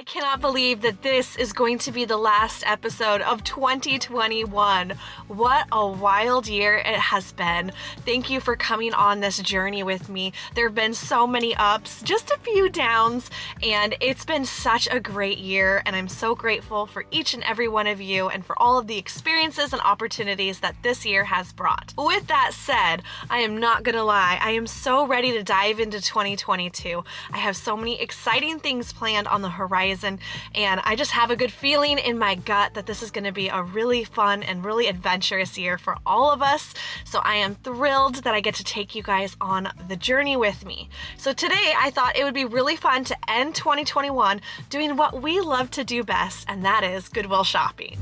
cannot believe that this is going to be the last episode of 2021. What a wild year it has been. Thank you for coming on this journey with me. There have been so many ups, just a few downs, and it's been such a great year, and I'm so grateful for each and every one of you and for all of the experiences and opportunities that this year has brought. With that said, I am not gonna lie, I am so ready to dive into 2022. I have so many exciting things planned on the horizon, and I just have a good feeling in my gut that this is going to be a really fun and really adventurous year for all of us. So I am thrilled that I get to take you guys on the journey with me. So today I thought it would be really fun to end 2021 doing what we love to do best, and that is Goodwill shopping.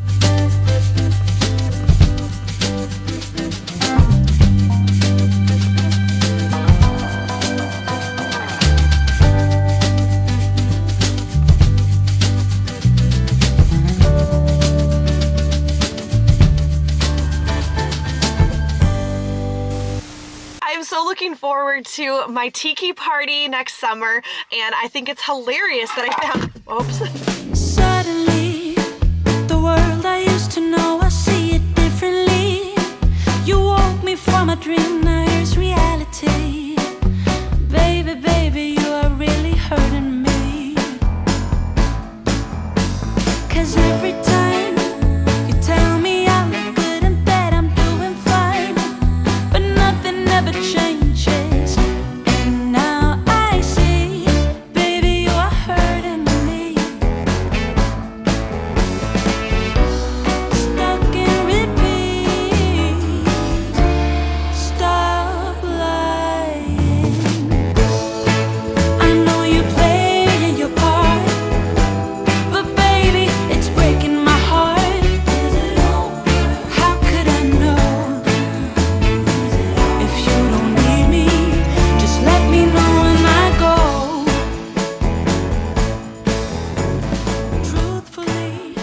I'm so looking forward to my tiki party next summer, and I think it's hilarious that I found, oops. Suddenly, the world I used to know, I see it differently. You woke me from a dream, now here's reality. Baby, baby, you are really hurting me. 'Cause every time you tell me I look good and that I'm doing fine, but nothing ever changes. And now I see, baby, you are hurting me. Stuck in repeat. Stop lying. I know you're playing your part, but baby, it's breaking my heart. Is it over? How could I know? If you don't need me, just let me know when I go. Truthfully,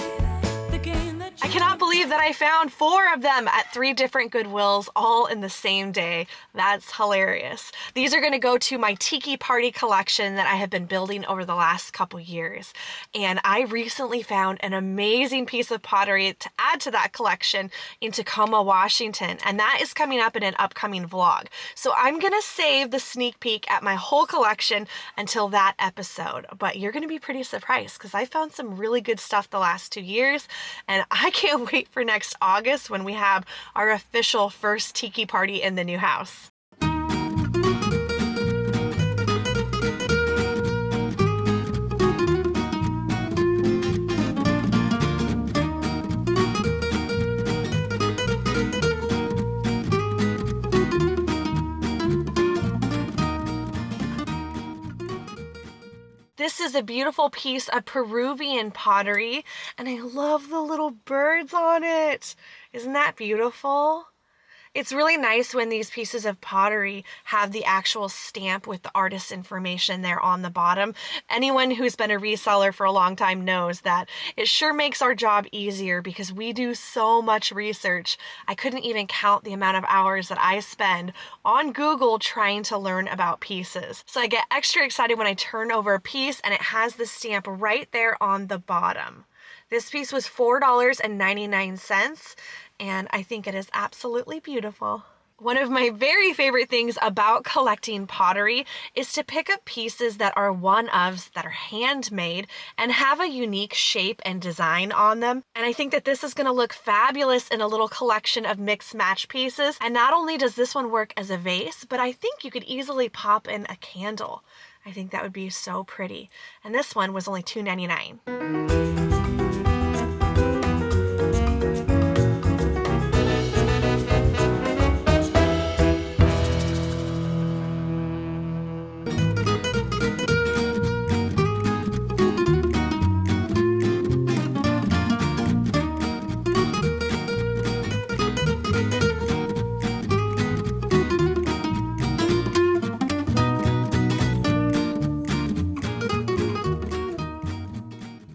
the game that I cannot believe that I found 4 of them at 3 different Goodwills all in the same day. That's hilarious. These are going to go to my tiki party collection that I have been building over the last couple years. And I recently found an amazing piece of pottery to add to that collection in Tacoma, Washington. And that is coming up in an upcoming vlog. So I'm going to save the sneak peek at my whole collection until that episode. But you're going to be pretty surprised because I found some really good stuff the last 2 years. And I can't wait for next August when we have our official first tiki party in the new house. This is a beautiful piece of Peruvian pottery, and I love the little birds on it. Isn't that beautiful? It's really nice when these pieces of pottery have the actual stamp with the artist's information there on the bottom. Anyone who's been a reseller for a long time knows that it sure makes our job easier because we do so much research. I couldn't even count the amount of hours that I spend on Google trying to learn about pieces. So I get extra excited when I turn over a piece and it has the stamp right there on the bottom. This piece was $4.99. And I think it is absolutely beautiful. One of my very favorite things about collecting pottery is to pick up pieces that are one-ofs, that are handmade, and have a unique shape and design on them. And I think that this is going to look fabulous in a little collection of mix-match pieces. And not only does this one work as a vase, but I think you could easily pop in a candle. I think that would be so pretty. And this one was only $2.99.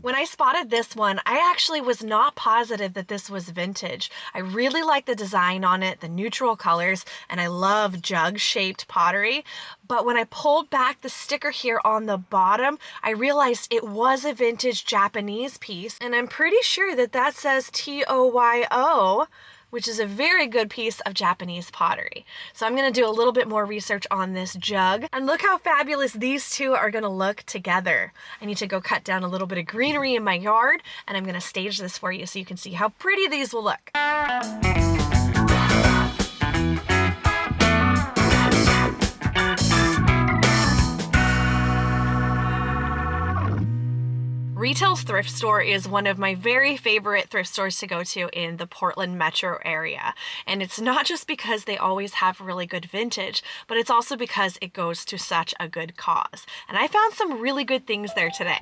When I spotted this one, I actually was not positive that this was vintage. I really like the design on it, the neutral colors, and I love jug-shaped pottery. But when I pulled back the sticker here on the bottom, I realized it was a vintage Japanese piece, and I'm pretty sure that that says TOYO, which is a very good piece of Japanese pottery. So I'm gonna do a little bit more research on this jug, and look how fabulous these two are gonna look together. I need to go cut down a little bit of greenery in my yard, and I'm gonna stage this for you so you can see how pretty these will look. Retail's thrift store is one of my very favorite thrift stores to go to in the Portland metro area. And it's not just because they always have really good vintage, but it's also because it goes to such a good cause. And I found some really good things there today.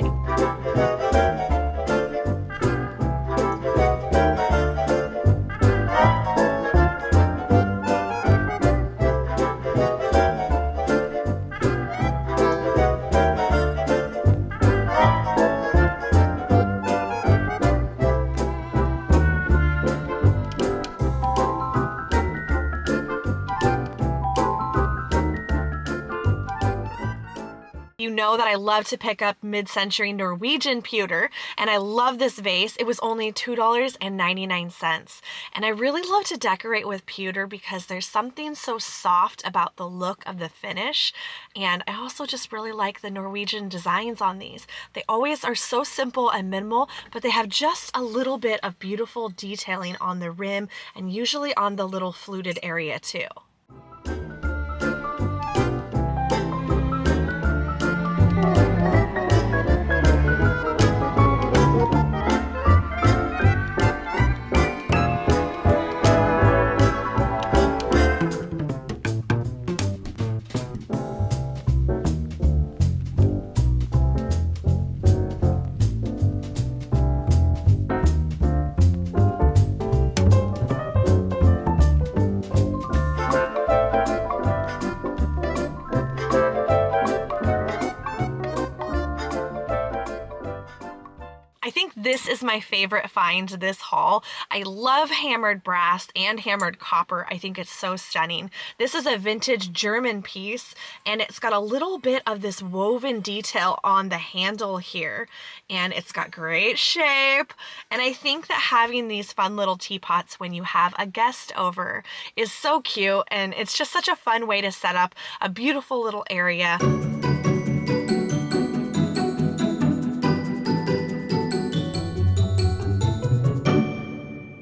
You know that I love to pick up mid-century Norwegian pewter, and I love this vase. It was only $2.99. And I really love to decorate with pewter because there's something so soft about the look of the finish. And I also just really like the Norwegian designs on these. They always are so simple and minimal, but they have just a little bit of beautiful detailing on the rim and usually on the little fluted area too. This is my favorite find this haul. I love hammered brass and hammered copper. I think it's so stunning. This is a vintage German piece, and it's got a little bit of this woven detail on the handle here, and it's got great shape. And I think that having these fun little teapots when you have a guest over is so cute, and it's just such a fun way to set up a beautiful little area.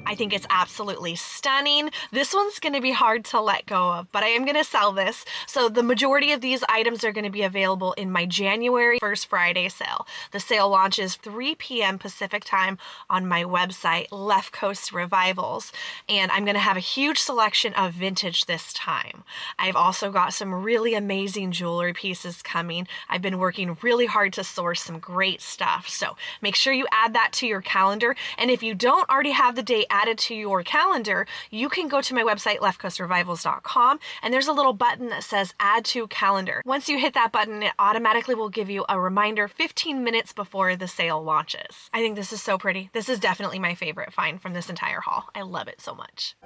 I think it's absolutely stunning. This one's gonna be hard to let go of, but I am gonna sell this. So the majority of these items are gonna be available in my January 1st Friday sale. The sale launches 3 p.m. Pacific time on my website, Left Coast Revivals. And I'm gonna have a huge selection of vintage this time. I've also got some really amazing jewelry pieces coming. I've been working really hard to source some great stuff. So make sure you add that to your calendar. And if you don't already have the date added to your calendar, you can go to my website, leftcoastrevivals.com, and there's a little button that says add to calendar. Once you hit that button, it automatically will give you a reminder 15 minutes before the sale launches. I think this is so pretty. This is definitely my favorite find from this entire haul. I love it so much.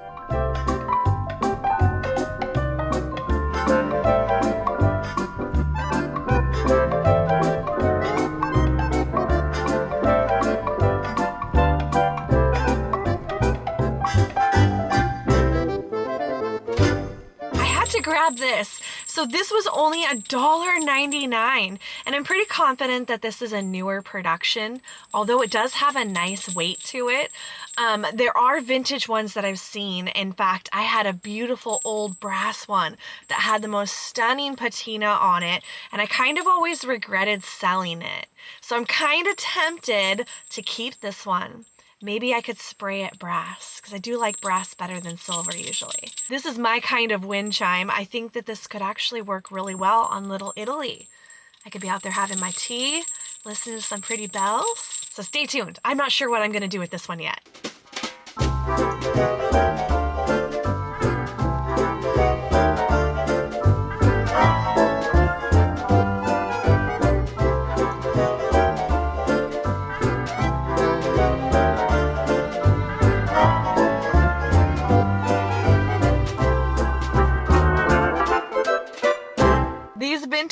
To grab this. So this was only $1.99, and I'm pretty confident that this is a newer production, although it does have a nice weight to it. There are vintage ones that I've seen. In fact, I had a beautiful old brass one that had the most stunning patina on it, and I kind of always regretted selling it. So I'm kind of tempted to keep this one. Maybe I could spray it brass, because I do like brass better than silver usually. This is my kind of wind chime. I think that this could actually work really well on Little Italy. I could be out there having my tea, listening to some pretty bells. So stay tuned. I'm not sure what I'm gonna do with this one yet.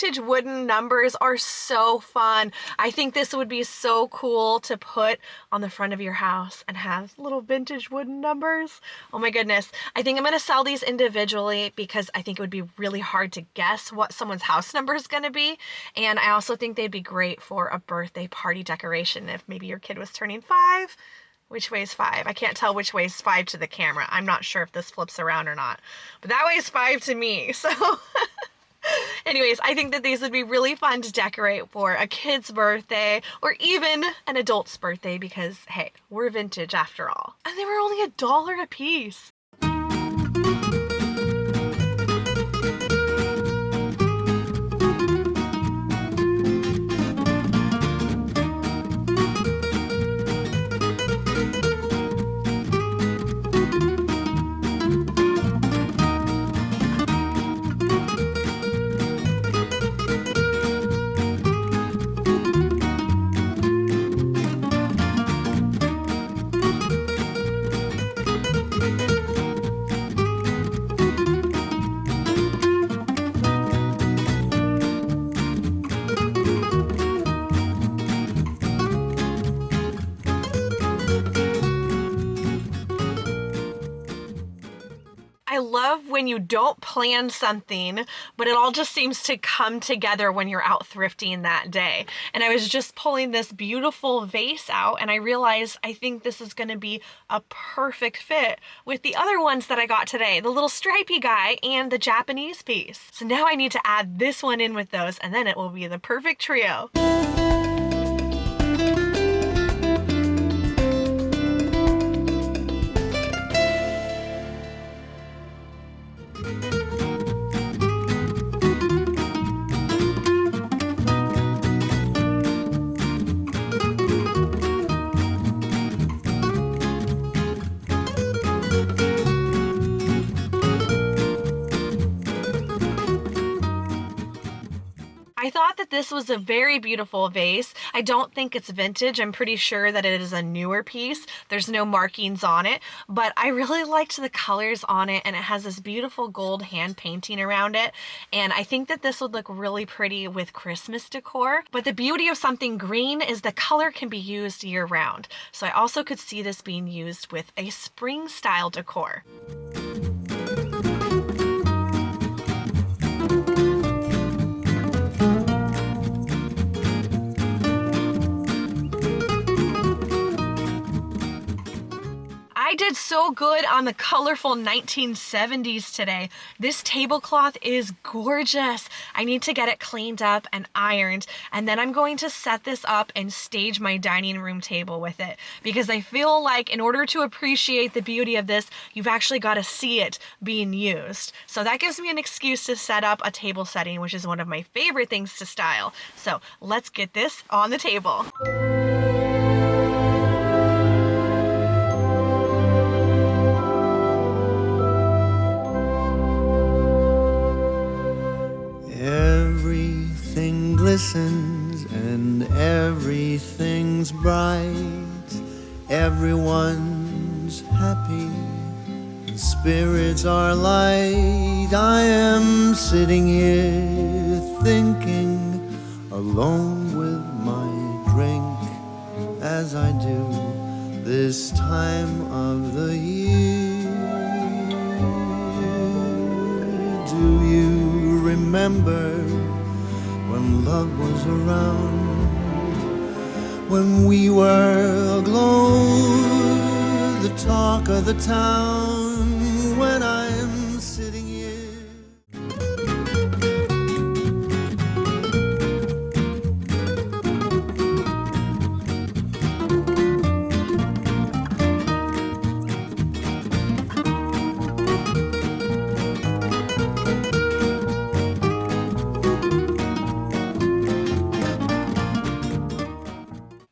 vintage wooden numbers are so fun. I think this would be so cool to put on the front of your house and have little vintage wooden numbers. Oh my goodness. I think I'm going to sell these individually because I think it would be really hard to guess what someone's house number is going to be. And I also think they'd be great for a birthday party decoration if maybe your kid was turning 5. Which way is 5? I can't tell which way is 5 to the camera. I'm not sure if this flips around or not. But that way is 5 to me. So anyways, I think that these would be really fun to decorate for a kid's birthday or even an adult's birthday because, hey, we're vintage after all. And they were only $1 a piece. I love when you don't plan something, but it all just seems to come together when you're out thrifting that day. And I was just pulling this beautiful vase out and I realized I think this is going to be a perfect fit with the other ones that I got today, the little stripy guy and the Japanese piece. So now I need to add this one in with those and then it will be the perfect trio. I thought that this was a very beautiful vase. I don't think it's vintage. I'm pretty sure that it is a newer piece. There's no markings on it, but I really liked the colors on it and it has this beautiful gold hand painting around it. And I think that this would look really pretty with Christmas decor. But the beauty of something green is the color can be used year round. So I also could see this being used with a spring style decor. I did so good on the colorful 1970s today. This tablecloth is gorgeous. I need to get it cleaned up and ironed, and then I'm going to set this up and stage my dining room table with it because I feel like in order to appreciate the beauty of this, you've actually got to see it being used. So that gives me an excuse to set up a table setting, which is one of my favorite things to style. So let's get this on the table. Everything glistens and everything's bright. Everyone's happy, and spirits are light. I am sitting here thinking, alone with my drink, as I do this time of the year. Do you remember when love was around, when we were aglow, the talk of the town, when I'm sitting here?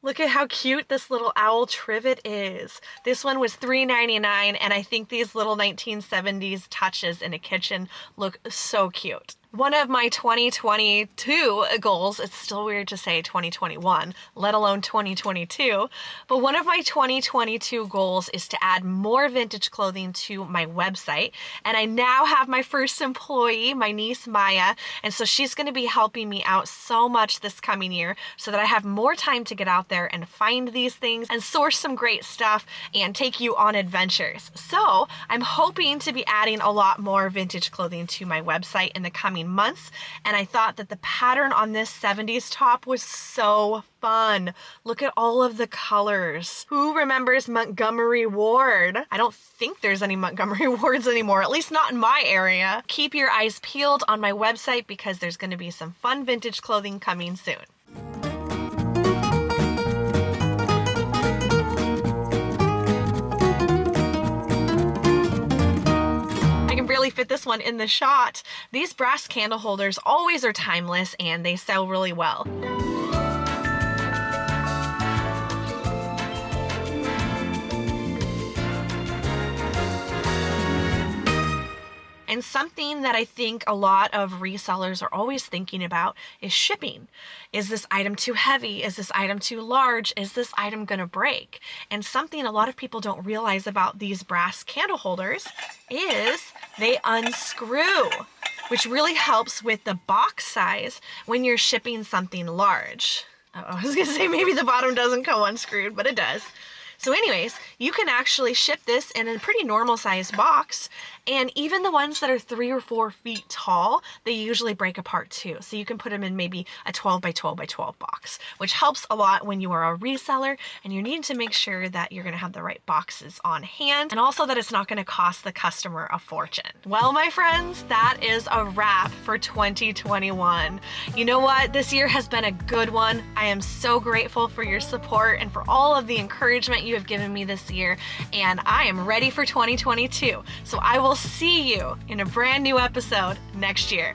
Look at how cute this little owl trivet is. This one was $3.99, and I think these little 1970s touches in a kitchen look so cute. One of my 2022 goals, it's still weird to say 2021, let alone 2022, but one of my 2022 goals is to add more vintage clothing to my website. And I now have my first employee, my niece Maya, and so she's going to be helping me out so much this coming year so that I have more time to get out there and find these things and source some great stuff and take you on adventures. So I'm hoping to be adding a lot more vintage clothing to my website in the coming months, and I thought that the pattern on this 70s top was so fun. Look at all of the colors. Who remembers Montgomery Ward? I don't think there's any Montgomery Wards anymore, at least not in my area. Keep your eyes peeled on my website because there's going to be some fun vintage clothing coming soon. Really fit this one in the shot. These brass candle holders always are timeless and they sell really well. And something that I think a lot of resellers are always thinking about is shipping. Is this item too heavy? Is this item too large? Is this item gonna break? And something a lot of people don't realize about these brass candle holders is they unscrew, which really helps with the box size when you're shipping something large. I was gonna say maybe the bottom doesn't come unscrewed, but it does. So anyways, you can actually ship this in a pretty normal sized box, and even the ones that are 3 or 4 feet tall, they usually break apart too. So you can put them in maybe a 12 by 12 by 12 box, which helps a lot when you are a reseller and you need to make sure that you're gonna have the right boxes on hand and also that it's not gonna cost the customer a fortune. Well, my friends, that is a wrap for 2021. You know what? This year has been a good one. I am so grateful for your support and for all of the encouragement you have given me this year, and I am ready for 2022. So I will see you in a brand new episode next year.